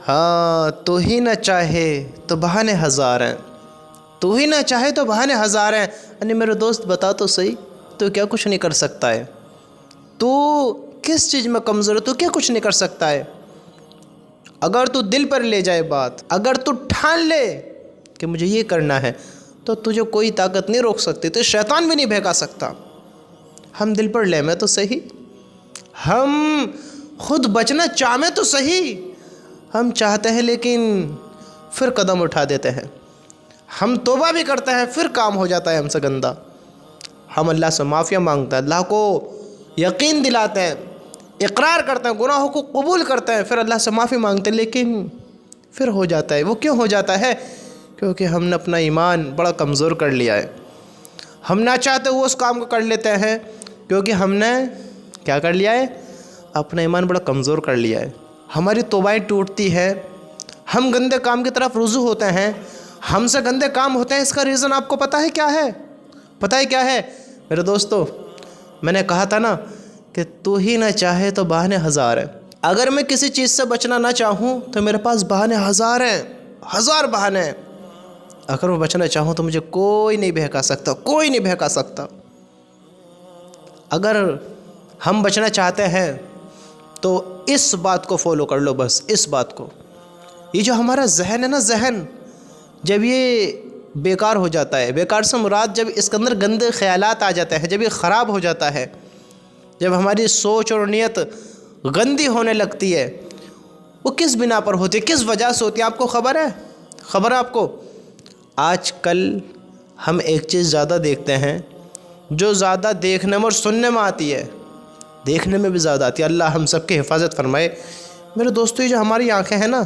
ہاں تو ہی نہ چاہے تو بہانے ہزار ہیں، تو ہی نہ چاہے تو بہانے ہزار ہیں۔ یعنی میرے دوست بتا تو صحیح، تو کیا کچھ نہیں کر سکتا ہے؟ تو کس چیز میں کمزور ہے؟ تو کیا کچھ نہیں کر سکتا ہے؟ اگر تو دل پر لے جائے بات، اگر تو ٹھان لے کہ مجھے یہ کرنا ہے، تو تجھے کوئی طاقت نہیں روک سکتی، تو شیطان بھی نہیں بہکا سکتا۔ ہم دل پر لے میں تو صحیح، ہم خود بچنا چاہے تو صحیح، ہم چاہتے ہیں لیکن پھر قدم اٹھا دیتے ہیں، ہم توبہ بھی کرتے ہیں پھر کام ہو جاتا ہے ہم سے گندا۔ ہم اللہ سے معافیاں مانگتے ہیں، اللہ کو یقین دلاتے ہیں، اقرار کرتے ہیں، گناہوں کو قبول کرتے ہیں، پھر اللہ سے معافی مانگتے ہیں، لیکن پھر ہو جاتا ہے۔ وہ کیوں ہو جاتا ہے؟ کیونکہ ہم نے اپنا ایمان بڑا کمزور کر لیا ہے۔ ہم نہ چاہتے وہ اس کام کو کر لیتے ہیں، کیونکہ ہم نے کیا کر لیا ہے؟ اپنا ایمان بڑا کمزور کر لیا ہے۔ ہماری توبائیں ٹوٹتی ہیں، ہم گندے کام کی طرف رجوع ہوتے ہیں، ہم سے گندے کام ہوتے ہیں۔ اس کا ریزن آپ کو پتہ ہے کیا ہے؟ پتہ ہے کیا ہے میرے دوستو؟ میں نے کہا تھا نا کہ تو ہی نہ چاہے تو بہانے ہزار ہیں۔ اگر میں کسی چیز سے بچنا نہ چاہوں تو میرے پاس بہانے ہزار ہیں، ہزار بہانے ہیں۔ اگر میں بچنا چاہوں تو مجھے کوئی نہیں بہکا سکتا، کوئی نہیں بہکا سکتا۔ اگر ہم بچنا چاہتے ہیں تو اس بات کو فالو کر لو، بس اس بات کو۔ یہ جو ہمارا ذہن ہے نا، ذہن جب یہ بیکار ہو جاتا ہے، بیکار سے مراد جب اس کے اندر گندے خیالات آ جاتے ہیں، جب یہ خراب ہو جاتا ہے، جب ہماری سوچ اور نیت گندی ہونے لگتی ہے، وہ کس بنا پر ہوتی ہے، کس وجہ سے ہوتی ہے؟ آپ کو خبر ہے؟ خبر ہے آپ کو؟ آج کل ہم ایک چیز زیادہ دیکھتے ہیں، جو زیادہ دیکھنے میں اور سننے میں آتی ہے، دیکھنے میں بھی زیادہ آتی ہے۔ اللہ ہم سب کی حفاظت فرمائے۔ میرے دوستو، یہ جو ہماری آنکھیں ہیں نا،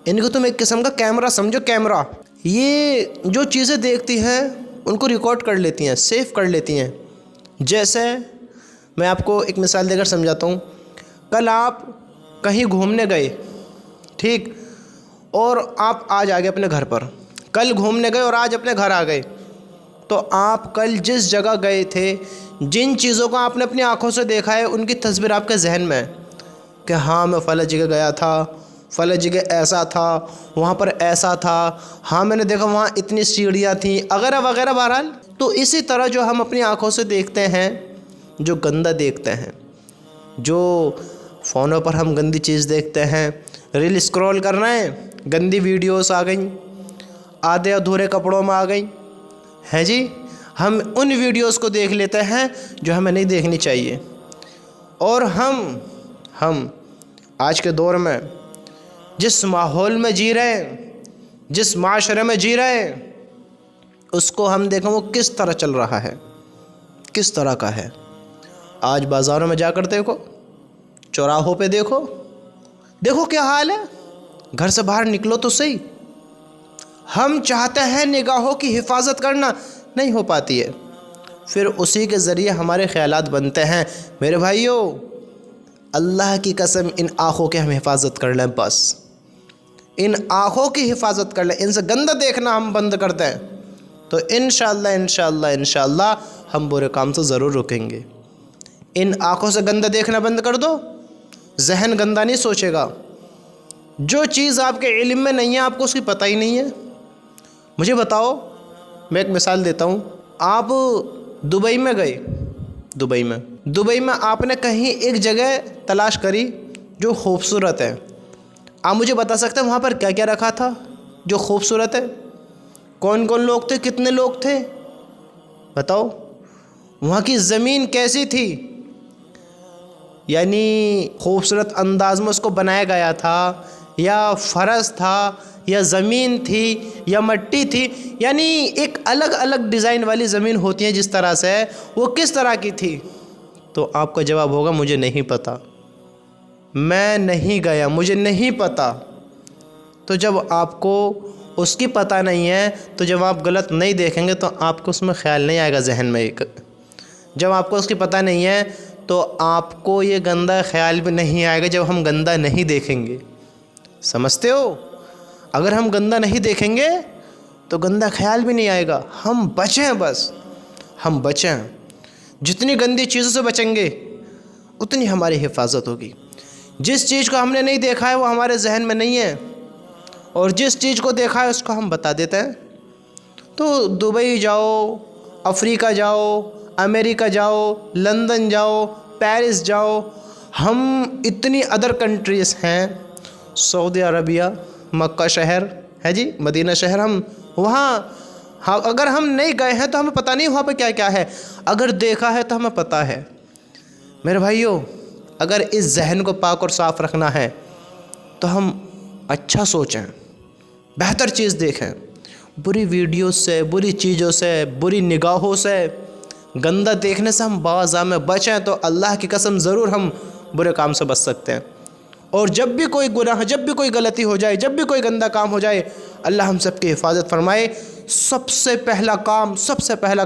ان کو تم ایک قسم کا کیمرہ سمجھو، کیمرہ۔ یہ جو چیزیں دیکھتی ہیں ان کو ریکارڈ کر لیتی ہیں، سیو کر لیتی ہیں۔ جیسے میں آپ کو ایک مثال دے کر سمجھاتا ہوں۔ کل آپ کہیں گھومنے گئے، ٹھیک، اور آپ آج آ گئے اپنے گھر پر۔ کل گھومنے گئے اور آج اپنے گھر آ گئے، تو آپ کل جس جگہ گئے تھے، جن چیزوں کو آپ نے اپنی آنکھوں سے دیکھا ہے، ان کی تصویر آپ کے ذہن میں ہے کہ ہاں میں فلاں جگہ گیا تھا، فلاں جگہ ایسا تھا، وہاں پر ایسا تھا، ہاں میں نے دیکھا وہاں اتنی سیڑھیاں تھیں، وغیرہ وغیرہ۔ بہرحال تو اسی طرح جو ہم اپنی آنکھوں سے دیکھتے ہیں، جو گندہ دیکھتے ہیں، جو فونوں پر ہم گندی چیز دیکھتے ہیں، ریل اسکرول کر رہے ہیں، گندی ویڈیوز آ گئیں، آدھے ادھورے کپڑوں میں آ گئیں، ہے جی، ہم ان ویڈیوز کو دیکھ لیتے ہیں جو ہمیں نہیں دیکھنی چاہیے۔ اور ہم آج کے دور میں جس ماحول میں جی رہے ہیں، جس معاشرے میں جی رہے ہیں، اس کو ہم دیکھیں وہ کس طرح چل رہا ہے، کس طرح کا ہے۔ آج بازاروں میں جا کر دیکھو، چوراہوں پہ دیکھو، دیکھو کیا حال ہے۔ گھر سے باہر نکلو تو صحیح، ہم چاہتے ہیں نگاہوں کی حفاظت کرنا، نہیں ہو پاتی ہے۔ پھر اسی کے ذریعے ہمارے خیالات بنتے ہیں۔ میرے بھائیوں، اللہ کی قسم ان آنکھوں کی ہم حفاظت کر لیں، بس ان آنکھوں کی حفاظت کر لیں، ان سے گندہ دیکھنا ہم بند کر دیں، تو انشاءاللہ ہم برے کام سے ضرور رکیں گے۔ ان آنکھوں سے گندہ دیکھنا بند کر دو، ذہن گندہ نہیں سوچے گا۔ جو چیز آپ کے علم میں نہیں ہے، آپ کو اس کی پتہ ہی نہیں ہے۔ مجھے بتاؤ، میں ایک مثال دیتا ہوں۔ آپ دبئی میں گئے، دبئی میں آپ نے کہیں ایک جگہ تلاش کری جو خوبصورت ہے۔ آپ مجھے بتا سکتے ہیں وہاں پر کیا کیا رکھا تھا جو خوبصورت ہے؟ کون کون لوگ تھے؟ کتنے لوگ تھے؟ بتاؤ۔ وہاں کی زمین کیسی تھی؟ یعنی خوبصورت انداز میں اس کو بنایا گیا تھا، یا فرش تھا، یا زمین تھی، یا مٹی تھی؟ یعنی ایک الگ الگ ڈیزائن والی زمین ہوتی ہے جس طرح سے، وہ کس طرح کی تھی؟ تو آپ کا جواب ہوگا مجھے نہیں پتا، میں نہیں گیا، مجھے نہیں پتا۔ تو جب آپ کو اس کی پتہ نہیں ہے، تو جب آپ غلط نہیں دیکھیں گے تو آپ کو اس میں خیال نہیں آئے گا ذہن میں۔ ایک جب آپ کو اس کی پتہ نہیں ہے تو آپ کو یہ گندہ خیال بھی نہیں آئے گا جب ہم گندہ نہیں دیکھیں گے۔ سمجھتے ہو؟ اگر ہم گندہ نہیں دیکھیں گے تو گندہ خیال بھی نہیں آئے گا۔ ہم بچیں، بس ہم بچیں۔ جتنی گندی چیزوں سے بچیں گے اتنی ہماری حفاظت ہوگی۔ جس چیز کو ہم نے نہیں دیکھا ہے وہ ہمارے ذہن میں نہیں ہے، اور جس چیز کو دیکھا ہے اس کو ہم بتا دیتے ہیں۔ تو دبئی جاؤ، افریقہ جاؤ، امریکہ جاؤ، لندن جاؤ، پیرس جاؤ، ہم اتنی ادر کنٹریز ہیں، سعودی عربیہ، مکہ شہر ہے جی، مدینہ شہر، ہم وہاں اگر ہم نہیں گئے ہیں تو ہمیں پتہ نہیں وہاں پہ کیا کیا ہے، اگر دیکھا ہے تو ہمیں پتہ ہے۔ میرے بھائیو، اگر اس ذہن کو پاک اور صاف رکھنا ہے تو ہم اچھا سوچیں، بہتر چیز دیکھیں، بری ویڈیوز سے، بری چیزوں سے، بری نگاہوں سے، گندہ دیکھنے سے ہم باز میں بچیں تو اللہ کی قسم ضرور ہم برے کام سے بچ سکتے ہیں۔ اور جب بھی کوئی گناہ، جب بھی کوئی غلطی ہو جائے، جب بھی کوئی گندہ کام ہو جائے، اللہ ہم سب کی حفاظت فرمائے۔ سب سے پہلا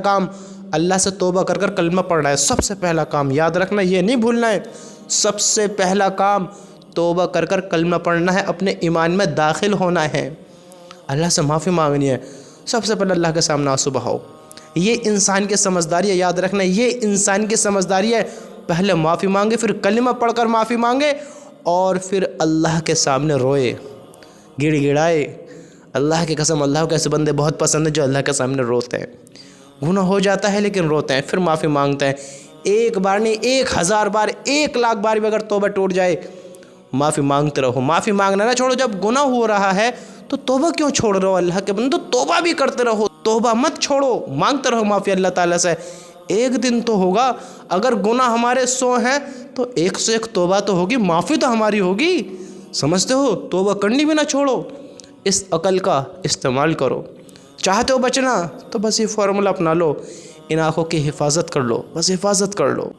کام اللہ سے توبہ کر کر کلمہ پڑھنا ہے۔ سب سے پہلا کام یاد رکھنا، یہ نہیں بھولنا ہے، سب سے پہلا کام توبہ کر کر کلمہ پڑھنا ہے، اپنے ایمان میں داخل ہونا ہے، اللہ سے معافی مانگنی ہے۔ سب سے پہلے اللہ کے سامنے آنسو بہاؤ، یہ انسان کی سمجھداری ہے، یاد رکھنا یہ انسان کی سمجھداری ہے۔ پہلے معافی مانگے، پھر کلمہ پڑھ کر معافی مانگے، اور پھر اللہ کے سامنے روئے، گڑ گڑائے۔ اللہ کی قسم، اللہ کو ایسے بندے بہت پسند ہیں جو اللہ کے سامنے روتے ہیں۔ گناہ ہو جاتا ہے لیکن روتے ہیں، پھر معافی مانگتے ہیں۔ ایک بار نہیں، 1000 بار، 1,00,000 بار بھی اگر توبہ ٹوٹ جائے، معافی مانگتے رہو، معافی مانگنا نہ چھوڑو۔ جب گناہ ہو رہا ہے تو توبہ کیوں چھوڑ رہے ہو؟ اللہ کے بندو توبہ بھی کرتے رہو، توبہ مت چھوڑو، مانگتے رہو معافی اللہ تعالیٰ سے۔ ایک دن تو ہوگا، اگر گناہ ہمارے 100 ہیں تو 1 سے 1 توبہ تو ہوگی، معافی تو ہماری ہوگی، سمجھتے ہو؟ توبہ کرنی بھی نہ چھوڑو، اس عقل کا استعمال کرو۔ چاہتے ہو بچنا تو بس یہ فارمولہ اپنا لو، ان آنکھوں کی حفاظت کر لو، بس حفاظت کر لو۔